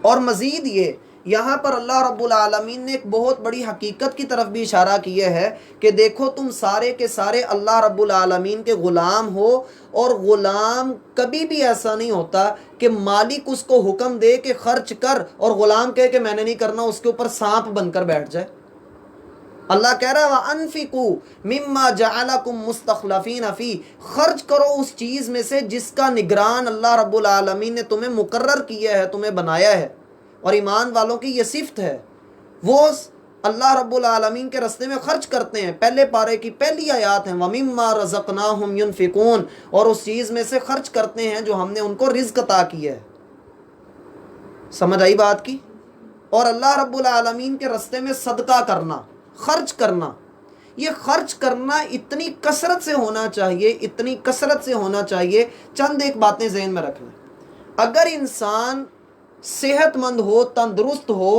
اور مزید یہ یہاں پر اللہ رب العالمین نے ایک بہت بڑی حقیقت کی طرف بھی اشارہ کیا ہے کہ دیکھو تم سارے کے سارے اللہ رب العالمین کے غلام ہو، اور غلام کبھی بھی ایسا نہیں ہوتا کہ مالک اس کو حکم دے کہ خرچ کر اور غلام کہے کہ میں نے نہیں کرنا، اس کے اوپر سانپ بن کر بیٹھ جائے۔ اللہ کہہ رہا ہے وَأَنفِقُوا مِمَّا جَعَلَكُمْ مُسْتَخْلَفِينَ فِيهِ، خرچ کرو اس چیز میں سے جس کا نگران اللہ رب العالمین نے تمہیں مقرر کیا ہے، تمہیں بنایا ہے۔ اور ایمان والوں کی یہ صفت ہے، وہ اللہ رب العالمین کے راستے میں خرچ کرتے ہیں۔ پہلے پارے کی پہلی آیات ہیں وَمِمَّا رَزَقْنَاهُمْ يُنْفِقُونَ، اور اس چیز میں سے خرچ کرتے ہیں جو ہم نے ان کو رزق عطا کیا ہے۔ سمجھ آئی بات کی؟ اور اللہ رب العالمین کے راستے میں صدقہ کرنا، خرچ کرنا، یہ خرچ کرنا اتنی کثرت سے ہونا چاہیے، اتنی کثرت سے ہونا چاہیے۔ چند ایک باتیں ذہن میں رکھ لیں۔ اگر انسان صحت مند ہو، تندرست ہو،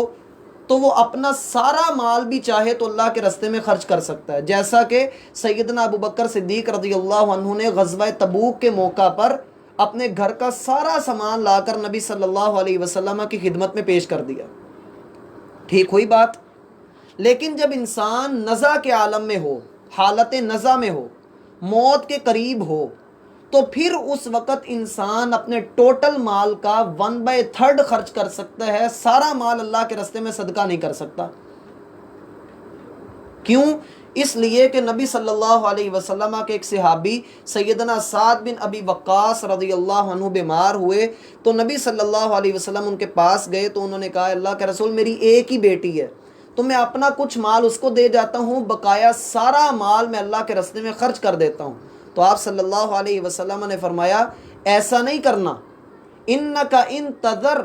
تو وہ اپنا سارا مال بھی چاہے تو اللہ کے راستے میں خرچ کر سکتا ہے، جیسا کہ سیدنا ابوبکر صدیق رضی اللہ عنہ نے غزوہ تبوک کے موقع پر اپنے گھر کا سارا سامان لا کر نبی صلی اللہ علیہ وسلم کی خدمت میں پیش کر دیا۔ ٹھیک ہوئی بات؟ لیکن جب انسان نزع کے عالم میں ہو، حالت نزع میں ہو، موت کے قریب ہو، تو پھر اس وقت انسان اپنے ٹوٹل مال کا 1/3 خرچ کر سکتا ہے، سارا مال اللہ کے راستے میں صدقہ نہیں کر سکتا۔ کیوں؟ اس لیے کہ نبی صلی اللہ علیہ وسلم کے ایک صحابی سیدنا سعد بن ابی وقاص رضی اللہ عنہ بیمار ہوئے، تو نبی صلی اللہ علیہ وسلم ان کے پاس گئے تو انہوں نے کہا اللہ کے رسول میری ایک ہی بیٹی ہے، تو میں اپنا کچھ مال اس کو دے جاتا ہوں، بقایا سارا مال میں اللہ کے راستے میں خرچ کر دیتا ہوں۔ تو آپ صلی اللہ علیہ وسلم نے فرمایا ایسا نہیں کرنا، انکا ان تذر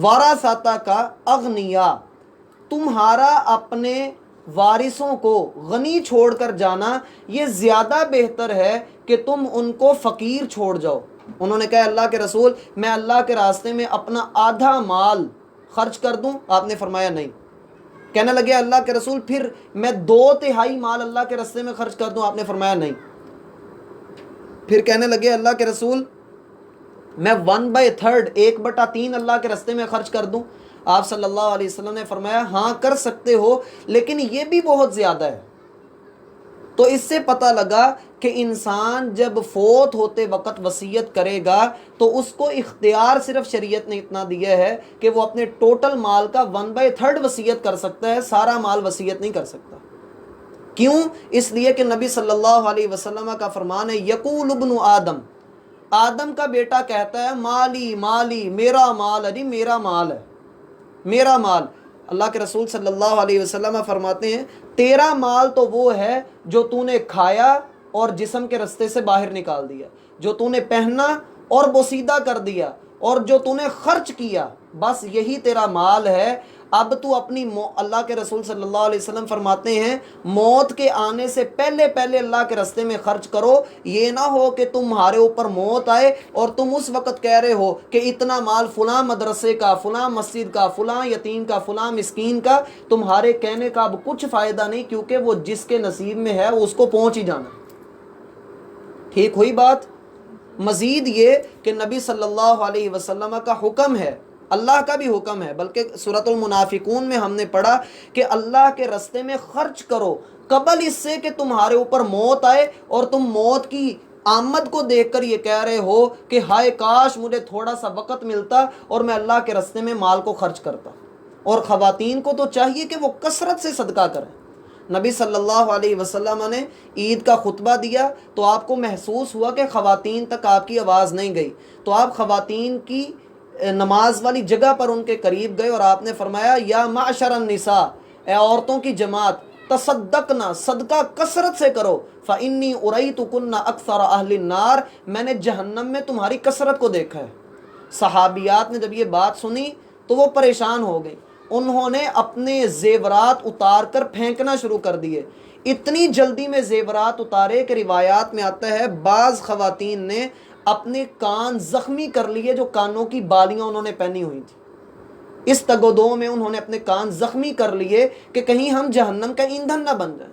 ورثتک اغنیا، تمہارا اپنے وارثوں کو غنی چھوڑ کر جانا یہ زیادہ بہتر ہے کہ تم ان کو فقیر چھوڑ جاؤ۔ انہوں نے کہا اللہ کے رسول میں اللہ کے راستے میں اپنا آدھا مال خرچ کر دوں؟ آپ نے فرمایا نہیں۔ کہنے لگے اللہ کے رسول پھر میں 2/3 مال اللہ کے راستے میں خرچ کر دوں؟ آپ نے فرمایا نہیں۔ پھر کہنے لگے اللہ کے رسول میں 1/3 1/3 اللہ کے راستے میں خرچ کر دوں؟ آپ صلی اللہ علیہ وسلم نے فرمایا ہاں کر سکتے ہو، لیکن یہ بھی بہت زیادہ ہے، تو اس سے پتہ لگا کہ انسان جب فوت ہوتے وقت وصیت کرے گا تو اس کو اختیار صرف شریعت نے اتنا دیا ہے کہ وہ اپنے ٹوٹل مال کا 1/3 وصیت کر سکتا ہے، سارا مال وصیت نہیں کر سکتا۔ کیوں؟ اس لیے کہ نبی صلی اللہ علیہ وسلم کا فرمان ہے، یقول ابن آدم، آدم کا بیٹا کہتا ہے مالی مالی، میرا مال ہے، میرا مال ہے، میرا مال۔ اللہ کے رسول صلی اللہ علیہ وسلم فرماتے ہیں تیرا مال تو وہ ہے جو تو نے کھایا اور جسم کے رستے سے باہر نکال دیا، جو تو نے پہنا اور بوسیدہ کر دیا، اور جو تو نے خرچ کیا، بس یہی تیرا مال ہے۔ اب تو اپنی اللہ کے رسول صلی اللہ علیہ وسلم فرماتے ہیں موت کے آنے سے پہلے پہلے اللہ کے راستے میں خرچ کرو، یہ نہ ہو کہ تمہارے اوپر موت آئے اور تم اس وقت کہہ رہے ہو کہ اتنا مال فلاں مدرسے کا، فلاں مسجد کا، فلاں یتیم کا، فلاں مسکین کا۔ تمہارے کہنے کا اب کچھ فائدہ نہیں، کیونکہ وہ جس کے نصیب میں ہے اس کو پہنچ ہی جانا۔ ٹھیک ہوئی بات؟ مزید یہ کہ نبی صلی اللہ علیہ وسلم کا حکم ہے، اللہ کا بھی حکم ہے، بلکہ سورۃ المنافقون میں ہم نے پڑھا کہ اللہ کے راستے میں خرچ کرو قبل اس سے کہ تمہارے اوپر موت آئے اور تم موت کی آمد کو دیکھ کر یہ کہہ رہے ہو کہ ہائے کاش مجھے تھوڑا سا وقت ملتا اور میں اللہ کے راستے میں مال کو خرچ کرتا۔ اور خواتین کو تو چاہیے کہ وہ کثرت سے صدقہ کریں۔ نبی صلی اللہ علیہ وسلم نے عید کا خطبہ دیا تو آپ کو محسوس ہوا کہ خواتین تک آپ کی آواز نہیں گئی، تو آپ خواتین کی نماز والی جگہ پر ان کے قریب گئے اور آپ نے فرمایا یا معشر النساء، اے عورتوں کی جماعت، تصدقنا، صدقہ کثرت سے کرو، فإنی اریتکن اکثر اہل النار، میں نے جہنم میں تمہاری کثرت کو دیکھا ہے۔ صحابیات نے جب یہ بات سنی تو وہ پریشان ہو گئی، انہوں نے اپنے زیورات اتار کر پھینکنا شروع کر دیے۔ اتنی جلدی میں زیورات اتارے کہ روایات میں آتا ہے بعض خواتین نے اپنے کان زخمی کر لیے، جو کانوں کی بالیاں انہوں نے پہنی ہوئی تھی، اس تگ و دو میں انہوں نے اپنے کان زخمی کر لیے کہ کہیں ہم جہنم کا ایندھن نہ بن جائیں۔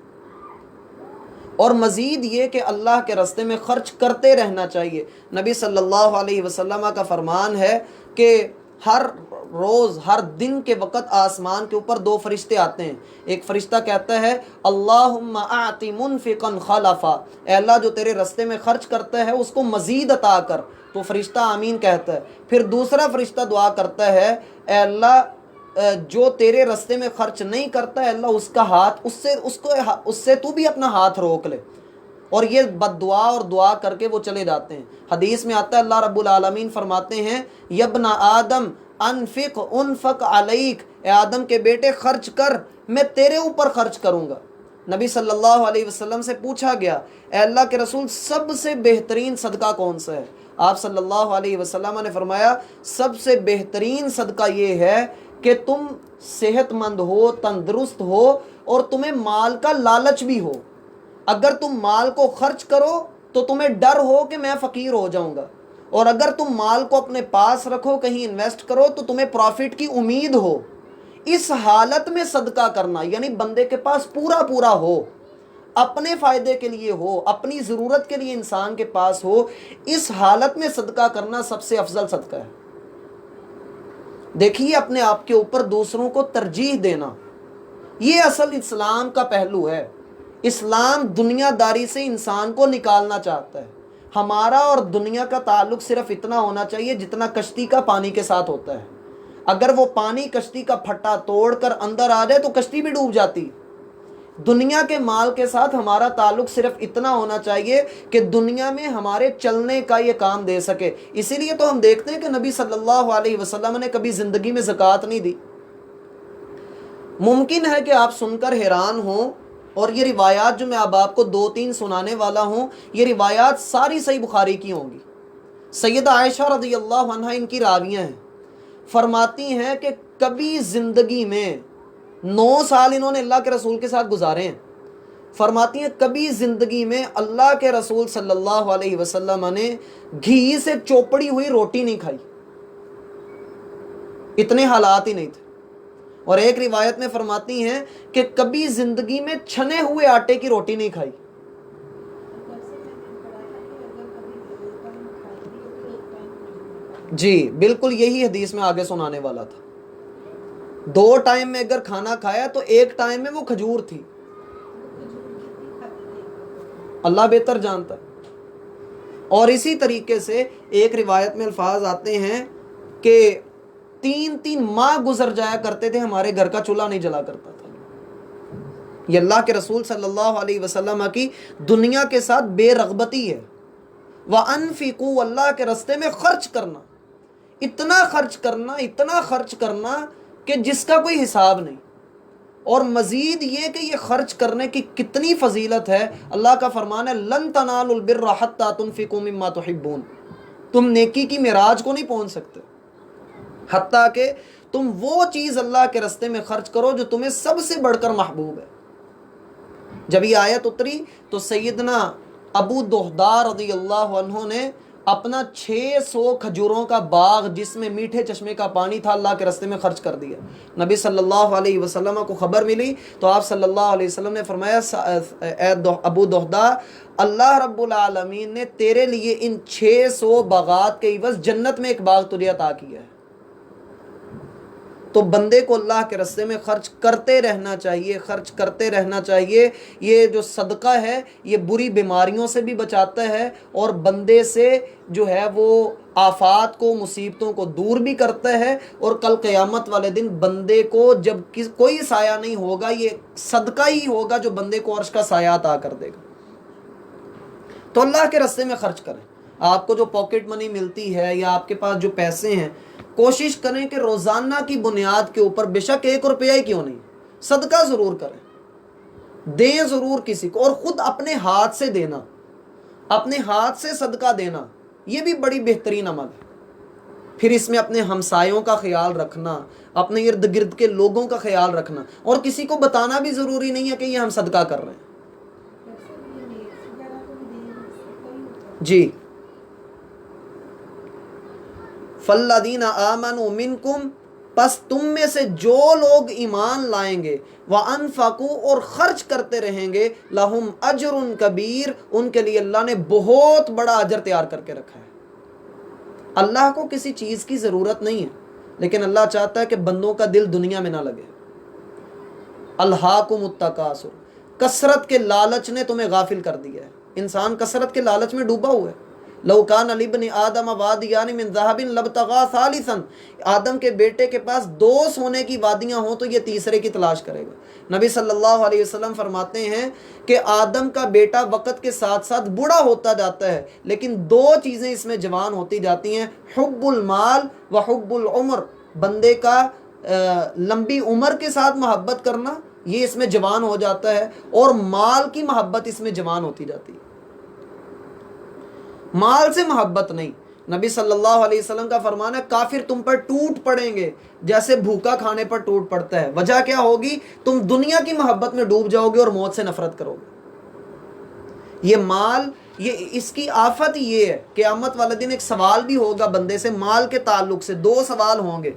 اور مزید یہ کہ اللہ کے راستے میں خرچ کرتے رہنا چاہیے۔ نبی صلی اللہ علیہ وسلم کا فرمان ہے کہ ہر روز، ہر دن کے وقت آسمان کے اوپر 2 فرشتے آتے ہیں۔ ایک فرشتہ کہتا ہے اللہم اعطی منفقا خلفا، اے اللہ جو تیرے راستے میں خرچ کرتا ہے اس کو مزید عطا کر، تو فرشتہ آمین کہتا ہے۔ پھر دوسرا فرشتہ دعا کرتا ہے اے اللہ جو تیرے راستے میں خرچ نہیں کرتا ہے، اللہ اس کا ہاتھ، اس سے تو بھی اپنا ہاتھ روک لے۔ اور یہ بد دعا اور دعا کر کے وہ چلے جاتے ہیں۔ حدیث میں آتا ہے اللہ رب العالمین فرماتے ہیں یبن آدم انفق انفق علیک، اے آدم کے بیٹے خرچ کر، میں تیرے اوپر خرچ کروں گا۔ نبی صلی اللہ علیہ وسلم سے پوچھا گیا اے اللہ کے رسول سب سے بہترین صدقہ کون سا ہے؟ آپ صلی اللہ علیہ وسلم نے فرمایا سب سے بہترین صدقہ یہ ہے کہ تم صحت مند ہو، تندرست ہو اور تمہیں مال کا لالچ بھی ہو۔ اگر تم مال کو خرچ کرو تو تمہیں ڈر ہو کہ میں فقیر ہو جاؤں گا، اور اگر تم مال کو اپنے پاس رکھو، کہیں انویسٹ کرو تو تمہیں پروفٹ کی امید ہو۔ اس حالت میں صدقہ کرنا، یعنی بندے کے پاس پورا پورا ہو، اپنے فائدے کے لیے ہو، اپنی ضرورت کے لیے انسان کے پاس ہو، اس حالت میں صدقہ کرنا سب سے افضل صدقہ ہے۔ دیکھیے اپنے آپ کے اوپر دوسروں کو ترجیح دینا، یہ اصل اسلام کا پہلو ہے۔ اسلام دنیا داری سے انسان کو نکالنا چاہتا ہے۔ ہمارا اور دنیا کا تعلق صرف اتنا ہونا چاہیے جتنا کشتی کا پانی کے ساتھ ہوتا ہے۔ اگر وہ پانی کشتی کا پھٹا توڑ کر اندر آ جائے تو کشتی بھی ڈوب جاتی۔ دنیا کے مال کے ساتھ ہمارا تعلق صرف اتنا ہونا چاہیے کہ دنیا میں ہمارے چلنے کا یہ کام دے سکے۔ اسی لیے تو ہم دیکھتے ہیں کہ نبی صلی اللہ علیہ وسلم نے کبھی زندگی میں زکوٰۃ نہیں دی۔ ممکن ہے کہ آپ سن کر حیران ہوں، اور یہ روایات جو میں اب آپ کو 2-3 سنانے والا ہوں، یہ روایات ساری صحیح بخاری کی ہوں گی۔ سیدہ عائشہ رضی اللہ عنہا ان کی راویہ ہیں، فرماتی ہیں کہ کبھی زندگی میں 9 سال انہوں نے اللہ کے رسول کے ساتھ گزارے ہیں، فرماتی ہیں کبھی زندگی میں اللہ کے رسول صلی اللہ علیہ وسلم نے گھی سے چوپڑی ہوئی روٹی نہیں کھائی، اتنے حالات ہی نہیں تھے۔ اور ایک روایت میں فرماتی ہیں کہ کبھی زندگی میں چھنے ہوئے آٹے کی روٹی نہیں کھائی۔ جی بالکل یہی حدیث میں آگے سنانے والا تھا۔ 2 ٹائم میں اگر کھانا کھایا تو 1 ٹائم میں وہ کھجور تھی۔ اللہ بہتر جانتا ہے۔ اور اسی طریقے سے ایک روایت میں الفاظ آتے ہیں کہ 3 ماہ گزر جایا کرتے تھے ہمارے گھر کا چولہا نہیں جلا کرتا تھا۔ یہ اللہ کے رسول صلی اللہ علیہ وسلم کی دنیا کے ساتھ بے رغبتی ہے۔ وَأَنفِقُوا، اللہ کے راستے میں خرچ کرنا، اتنا خرچ کرنا کہ جس کا کوئی حساب نہیں۔ اور مزید یہ کہ یہ خرچ کرنے کی کتنی فضیلت ہے، اللہ کا فرمان ہے لن تنالوا البر حتى تنفقوا مما تحبون، تم نیکی کی معراج کو نہیں پہنچ سکتے حتیٰ کہ تم وہ چیز اللہ کے راستے میں خرچ کرو جو تمہیں سب سے بڑھ کر محبوب ہے۔ جب یہ آیت اتری تو سیدنا ابو دہدہ رضی اللہ عنہ نے اپنا 600 کھجوروں کا باغ جس میں میٹھے چشمے کا پانی تھا اللہ کے راستے میں خرچ کر دیا۔ نبی صلی اللہ علیہ وسلم کو خبر ملی تو آپ صلی اللہ علیہ وسلم نے فرمایا اے ابو دہدہ، اللہ رب العالمین نے تیرے لیے ان 600 باغات کے عوض جنت میں ایک باغ تجھے عطا کیا ہے۔ تو بندے کو اللہ کے راستے میں خرچ کرتے رہنا چاہیے۔ یہ جو صدقہ ہے یہ بری بیماریوں سے بھی بچاتا ہے اور بندے سے جو ہے وہ آفات کو، مصیبتوں کو دور بھی کرتا ہے، اور کل قیامت والے دن بندے کو جب کوئی سایہ نہیں ہوگا، یہ صدقہ ہی ہوگا جو بندے کو عرش کا سایہ عطا کر دے گا۔ تو اللہ کے راستے میں خرچ کریں۔ آپ کو جو پاکٹ منی ملتی ہے یا آپ کے پاس جو پیسے ہیں، کوشش کریں کہ روزانہ کی بنیاد کے اوپر بے شک 1 روپیہ ہی کیوں نہیں صدقہ ضرور کریں، دیں ضرور کسی کو، اور خود اپنے ہاتھ سے دینا، اپنے ہاتھ سے صدقہ دینا، یہ بھی بڑی بہترین عمل ہے۔ پھر اس میں اپنے ہمسایوں کا خیال رکھنا، اپنے ارد گرد کے لوگوں کا خیال رکھنا، اور کسی کو بتانا بھی ضروری نہیں ہے کہ یہ ہم صدقہ کر رہے ہیں۔ جی، فَالَّذِينَ آمَنُوا مِنْكُمْ، پس تم میں سے جو لوگ ایمان لائیں گے، وَأَنفَقُوا، اور خرچ کرتے رہیں گے، لَهُمْ أَجْرٌ كَبِيرٌ، ان کے لیے اللہ نے بہت بڑا اجر تیار کر کے رکھا ہے۔ اللہ کو کسی چیز کی ضرورت نہیں ہے، لیکن اللہ چاہتا ہے کہ بندوں کا دل دنیا میں نہ لگے۔ الہاکم التکاثر، کثرت کے لالچ نے تمہیں غافل کر دیا ہے۔ انسان کثرت کے لالچ میں ڈوبا ہوا ہے۔ لو کان لابن آدم وادیان من ذهب لابتغى ثالثا، آدم کے بیٹے کے پاس 2 سونے کی وادیاں ہوں تو یہ تیسرے کی تلاش کرے گا۔ نبی صلی اللہ علیہ وسلم فرماتے ہیں کہ آدم کا بیٹا وقت کے ساتھ ساتھ بوڑھا ہوتا جاتا ہے، لیکن 2 چیزیں اس میں جوان ہوتی جاتی ہیں، حب المال و حب العمر، بندے کا لمبی عمر کے ساتھ محبت کرنا یہ اس میں جوان ہو جاتا ہے، اور مال کی محبت اس میں جوان ہوتی جاتی ہے۔ مال سے محبت نہیں۔ نبی صلی اللہ علیہ وسلم کا فرمان ہے کافر تم پر ٹوٹ پڑیں گے جیسے بھوکا کھانے پر ٹوٹ پڑتا ہے۔ وجہ کیا ہوگی؟ تم دنیا کی محبت میں ڈوب جاؤ گے اور موت سے نفرت کرو گے۔ یہ مال، یہ اس کی آفت یہ ہے، قیامت والے دن ایک سوال بھی ہوگا بندے سے مال کے تعلق سے، 2 سوال ہوں گے،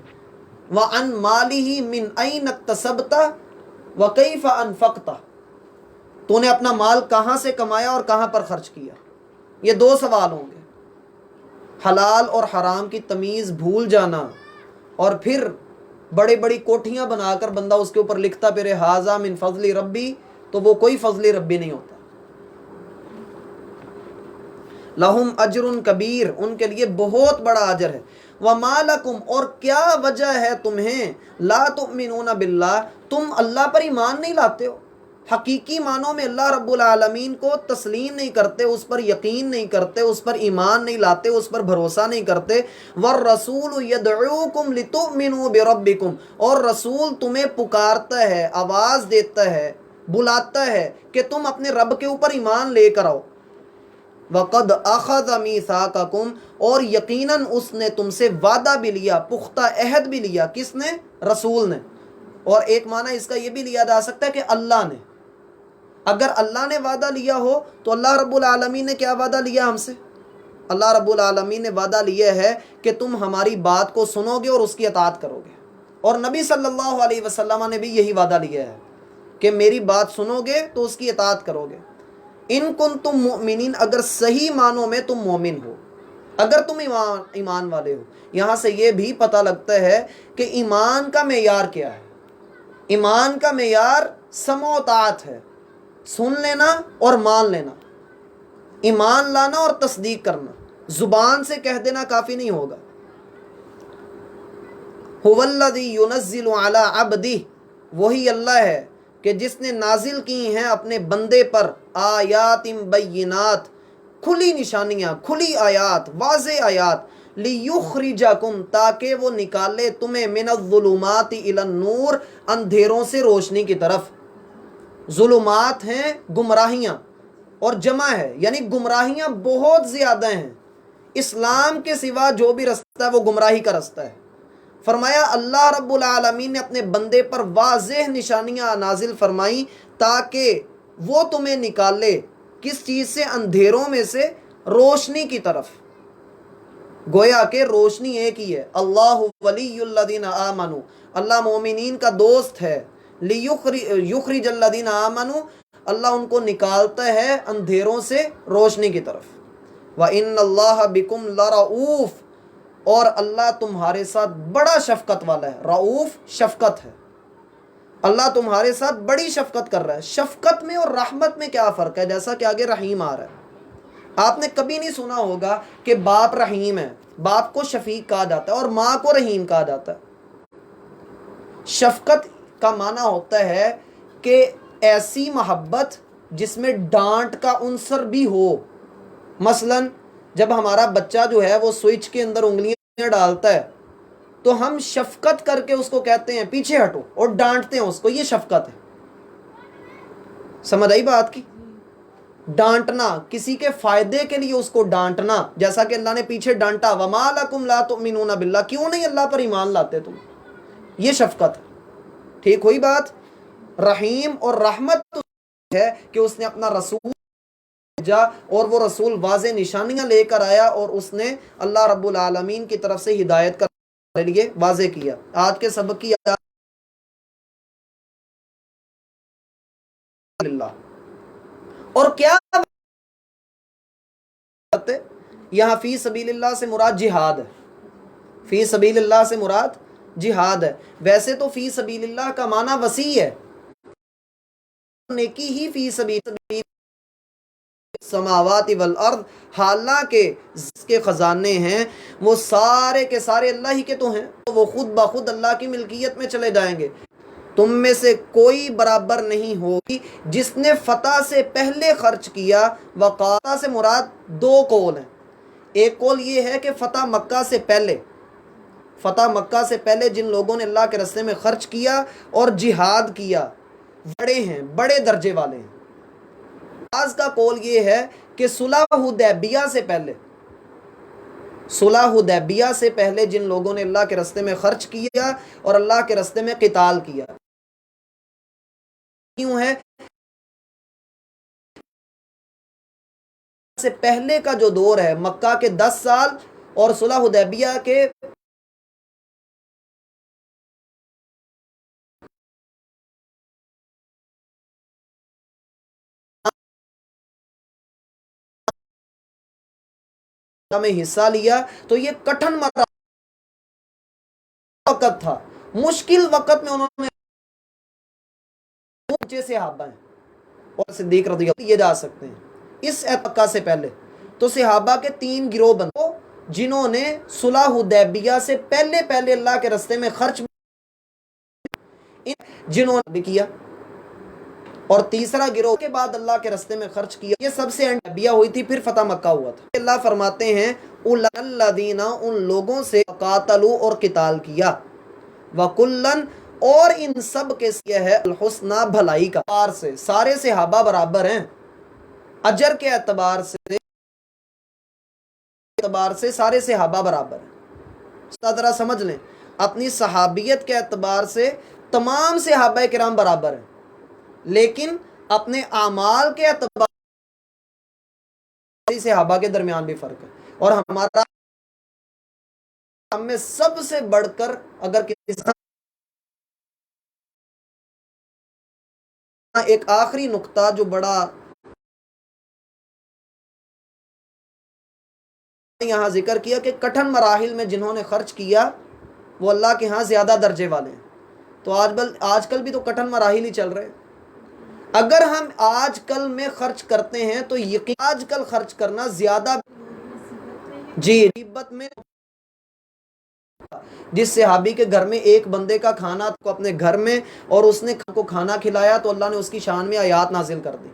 وَعَنْ مَالِهِ مِنْ أَيْنَ اكْتَسَبْتَ وَكَيْفَ أَنْفَقْتَ، تو نے اپنا مال کہاں سے کمایا اور کہاں پر خرچ کیا۔ یہ 2 سوال ہوں گے۔ حلال اور حرام کی تمیز بھول جانا، اور پھر بڑی بڑی کوٹھیاں بنا کر بندہ اس کے اوپر لکھتا پھرے ھذا من فضل ربی، تو وہ کوئی فضل ربی نہیں ہوتا۔ لہم اجر کبیر، ان کے لیے بہت بڑا اجر ہے۔ وما لکم، اور کیا وجہ ہے تمہیں، لا تؤمنون باللہ، تم اللہ پر ایمان نہیں لاتے ہو، حقیقی معنوں میں اللہ رب العالمین کو تسلیم نہیں کرتے، اس پر یقین نہیں کرتے، اس پر ایمان نہیں لاتے، اس پر بھروسہ نہیں کرتے۔ والرسول یدعوکم لتؤمنوا بربکم، اور رسول تمہیں پکارتا ہے، آواز دیتا ہے، بلاتا ہے کہ تم اپنے رب کے اوپر ایمان لے کر آؤ۔ وَقَدْ أَخَذَ مِيثَاقَكُمْ، اور یقیناً اس نے تم سے وعدہ بھی لیا، پختہ عہد بھی لیا۔ کس نے؟ رسول نے۔ اور ایک معنی اس کا یہ بھی لیا جا سکتا ہے کہ اللہ نے، اگر اللہ نے وعدہ لیا ہو تو اللہ رب العالمین نے کیا وعدہ لیا ہم سے؟ اللہ رب العالمین نے وعدہ لیا ہے کہ تم ہماری بات کو سنو گے اور اس کی اطاعت کرو گے، اور نبی صلی اللہ علیہ وسلم نے بھی یہی وعدہ لیا ہے کہ میری بات سنو گے تو اس کی اطاعت کرو گے۔ ان کنتم مؤمنین، اگر صحیح معنوں میں تم مومن ہو، اگر تم ایمان والے ہو۔ یہاں سے یہ بھی پتہ لگتا ہے کہ ایمان کا معیار کیا ہے۔ ایمان کا معیار سمع و طاعت ہے، سن لینا اور مان لینا۔ ایمان لانا اور تصدیق کرنا، زبان سے کہہ دینا کافی نہیں ہوگا۔ هو الذی ینزل علی عبدہ، وہی اللہ ہے کہ جس نے نازل کی ہیں اپنے بندے پر آیات بینات، کھلی نشانیاں، کھلی آیات، واضح آیات، لیخرجکم، تاکہ وہ نکالے تمہیں من الظلمات الی النور، اندھیروں سے روشنی کی طرف۔ ظلمات ہیں گمراہیاں، اور جمع ہے یعنی گمراہیاں بہت زیادہ ہیں، اسلام کے سوا جو بھی رستہ ہے وہ گمراہی کا رستہ ہے۔ فرمایا اللہ رب العالمین نے اپنے بندے پر واضح نشانیاں نازل فرمائیں تاکہ وہ تمہیں نکالے کس چیز سے؟ اندھیروں میں سے روشنی کی طرف۔ گویا کہ روشنی ایک ہی ہے، اللہ ولی الذین آمنوا، اللہ مومنین کا دوست ہے، یخرج الذین آمنوا، اللہ ان کو نکالتا ہے اندھیروں سے روشنی کی طرف۔ وَإِنَّ اللَّهَ بِكُمْ لَرَؤُوفٌ، اور اللہ تمہارے ساتھ بڑا شفقت والا ہے۔ رؤوف شفقت ہے، اللہ تمہارے ساتھ بڑی شفقت کر رہا ہے۔ شفقت میں اور رحمت میں کیا فرق ہے؟ جیسا کہ آگے رحیم آ رہا ہے۔ آپ نے کبھی نہیں سنا ہوگا کہ باپ رحیم ہے، باپ کو شفیق کہا جاتا ہے اور ماں کو رحیم کہا جاتا ہے۔ شفقت کا معنی ہوتا ہے کہ ایسی محبت جس میں ڈانٹ کا عنصر بھی ہو۔ مثلا جب ہمارا بچہ جو ہے وہ سوئچ کے اندر انگلیاں ڈالتا ہے تو ہم شفقت کر کے اس کو کہتے ہیں پیچھے ہٹو، اور ڈانٹتے ہیں اس کو، یہ شفقت ہے۔ سمجھ آئی بات کی؟ ڈانٹنا، کسی کے فائدے کے لیے اس کو ڈانٹنا، جیسا کہ اللہ نے پیچھے ڈانٹا وَمَا لَكُمْ لَا تُؤْمِنُونَ بِاللَّهِ، کیوں نہیں اللہ پر ایمان لاتے تم؟ یہ شفقت ہے۔ ٹھیک ہوئی بات؟ رحیم اور رحمت ہے کہ اس نے اپنا رسول بھیجا اور وہ رسول واضح نشانیاں لے کر آیا، اور اس نے اللہ رب العالمین کی طرف سے ہدایت کا لیے واضح کیا۔ آج کے سبق کی اللہ، اور کیا یہاں فی سبیل اللہ سے مراد جہاد ہے، فی سبیل اللہ سے مراد جہاد ہے۔ ویسے تو فی سبیل اللہ کا معنی وسیع ہے، نیکی ہی فی سبیل السماوات والارض، حالانکہ جس کے خزانے ہیں وہ سارے کے سارے اللہ ہی کے تو ہیں، وہ خود بخود اللہ کی ملکیت میں چلے جائیں گے۔ تم میں سے کوئی برابر نہیں ہوگی جس نے فتح سے پہلے خرچ کیا۔ وقاتہ سے مراد دو قول ہیں، ایک قول یہ ہے کہ فتح مکہ سے پہلے، فتح مکہ سے پہلے جن لوگوں نے اللہ کے راستے میں خرچ کیا اور جہاد کیا بڑے ہیں، بڑے درجے والے ہیں۔ بعض کا قول یہ ہے کہ صلح حدیبیہ سے پہلے، صلح حدیبیہ سے پہلے جن لوگوں نے اللہ کے راستے میں خرچ کیا اور اللہ کے راستے میں قتال کیا، کیوں ہے سے پہلے کا جو دور ہے مکہ کے 10 سال اور صلح حدیبیہ کے میں حصہ لیا، تو یہ کٹھن وقت تھا، مشکل وقت میں انہوں نے اونچے صحابہ ہیں اور صدیق رضی اللہ یہ جا سکتے ہیں اس مکہ سے پہلے۔ تو صحابہ کے 3 گروہ بندے جنہوں نے صلح حدیبیہ سے پہلے پہلے اللہ کے راستے میں خرچ جنہوں نے بھی کیا، اور تیسرا گروہ کے بعد اللہ کے راستے میں خرچ کیا۔ یہ سب سے حدیبیہ ہوئی تھی، پھر فتح مکہ ہوا تھا۔ اللہ فرماتے ہیں الذین، ان لوگوں سے قاتلوا اور قتال کیا، وکلن، اور ان سب کے لیے ہے الحسنى، بھلائی کا اعتبار سے سارے صحابہ برابر ہیں، اجر کے اعتبار سے سارے صحابہ برابر ہیں۔ اس طرح سمجھ لیں، اپنی صحابیت کے اعتبار سے تمام صحابہ کرام برابر ہیں، لیکن اپنے اعمال کے اعتبار سے صحابہ کے درمیان بھی فرق ہے۔ اور ہمارا ہم میں سب سے بڑھ کر اگر کسی ایک آخری نقطہ جو بڑا یہاں ذکر کیا کہ کٹھن مراحل میں جنہوں نے خرچ کیا وہ اللہ کے ہاں زیادہ درجے والے ہیں۔ تو آج کل بھی تو کٹھن مراحل ہی چل رہے ہیں۔ اگر ہم آج کل میں خرچ کرتے ہیں تو یقین آج کل خرچ کرنا زیادہ جی غیبت میں جس صحابی کے گھر میں ایک بندے کا کھانا کو اپنے گھر میں اور اس نے کو کھانا کھلایا تو اللہ نے اس کی شان میں آیات نازل کر دی